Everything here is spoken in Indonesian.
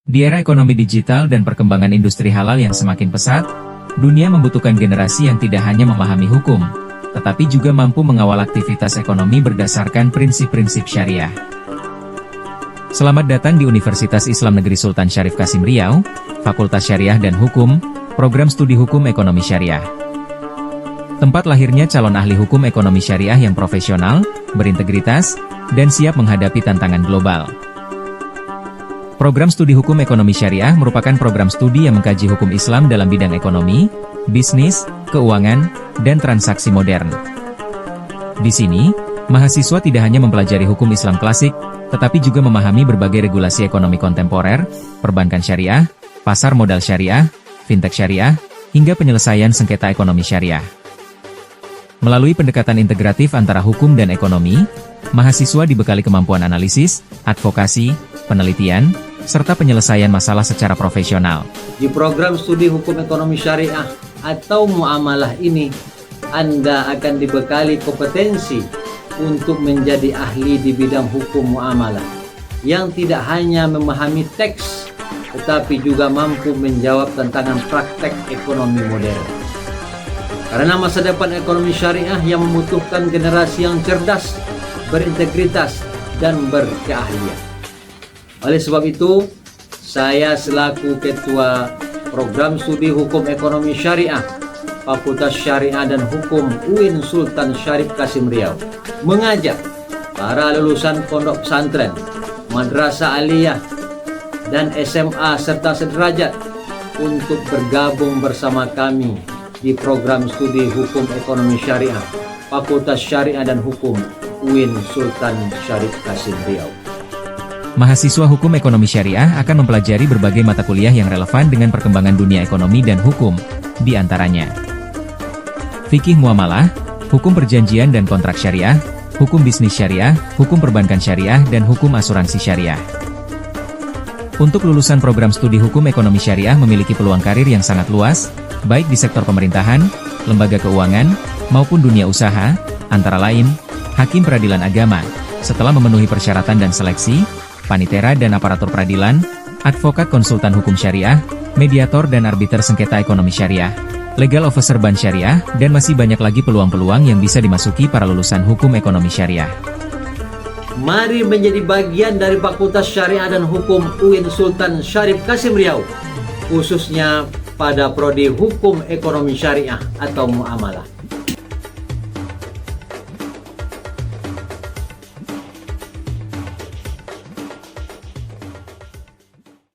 Di era ekonomi digital dan perkembangan industri halal yang semakin pesat, dunia membutuhkan generasi yang tidak hanya memahami hukum, tetapi juga mampu mengawal aktivitas ekonomi berdasarkan prinsip-prinsip syariah. Selamat datang di Universitas Islam Negeri Sultan Syarif Kasim Riau, Fakultas Syariah dan Hukum, Program Studi Hukum Ekonomi Syariah. Tempat lahirnya calon ahli hukum ekonomi syariah yang profesional, berintegritas, dan siap menghadapi tantangan global. Program Studi Hukum Ekonomi Syariah merupakan program studi yang mengkaji hukum Islam dalam bidang ekonomi, bisnis, keuangan, dan transaksi modern. Di sini, mahasiswa tidak hanya mempelajari hukum Islam klasik, tetapi juga memahami berbagai regulasi ekonomi kontemporer, perbankan syariah, pasar modal syariah, fintech syariah, hingga penyelesaian sengketa ekonomi syariah. Melalui pendekatan integratif antara hukum dan ekonomi, mahasiswa dibekali kemampuan analisis, advokasi, penelitian, serta penyelesaian masalah secara profesional. Di program studi hukum ekonomi syariah atau muamalah ini, Anda akan dibekali kompetensi untuk menjadi ahli di bidang hukum muamalah, yang tidak hanya memahami teks, tetapi juga mampu menjawab tantangan praktek ekonomi modern. Karena masa depan ekonomi syariah yang membutuhkan generasi yang cerdas, berintegritas, dan berkeahlian. Oleh sebab itu, saya selaku Ketua Program Studi Hukum Ekonomi Syariah, Fakultas Syariah dan Hukum UIN Sultan Syarif Kasim Riau, mengajak para lulusan pondok pesantren, madrasah aliyah, dan SMA serta sederajat untuk bergabung bersama kami di Program Studi Hukum Ekonomi Syariah, Fakultas Syariah dan Hukum UIN Sultan Syarif Kasim Riau. Mahasiswa Hukum Ekonomi Syariah akan mempelajari berbagai mata kuliah yang relevan dengan perkembangan dunia ekonomi dan hukum, di antaranya Fikih Muamalah, Hukum Perjanjian dan Kontrak Syariah, Hukum Bisnis Syariah, Hukum Perbankan Syariah, dan Hukum Asuransi Syariah. Untuk lulusan program studi Hukum Ekonomi Syariah memiliki peluang karir yang sangat luas, baik di sektor pemerintahan, lembaga keuangan, maupun dunia usaha, antara lain, Hakim Peradilan Agama, setelah memenuhi persyaratan dan seleksi, panitera dan aparatur peradilan, advokat konsultan hukum syariah, mediator dan arbiter sengketa ekonomi syariah, legal officer bank syariah, dan masih banyak lagi peluang-peluang yang bisa dimasuki para lulusan hukum ekonomi syariah. Mari menjadi bagian dari Fakultas Syariah dan Hukum UIN Sultan Syarif Kasim Riau, khususnya pada prodi Hukum Ekonomi Syariah atau Muamalah.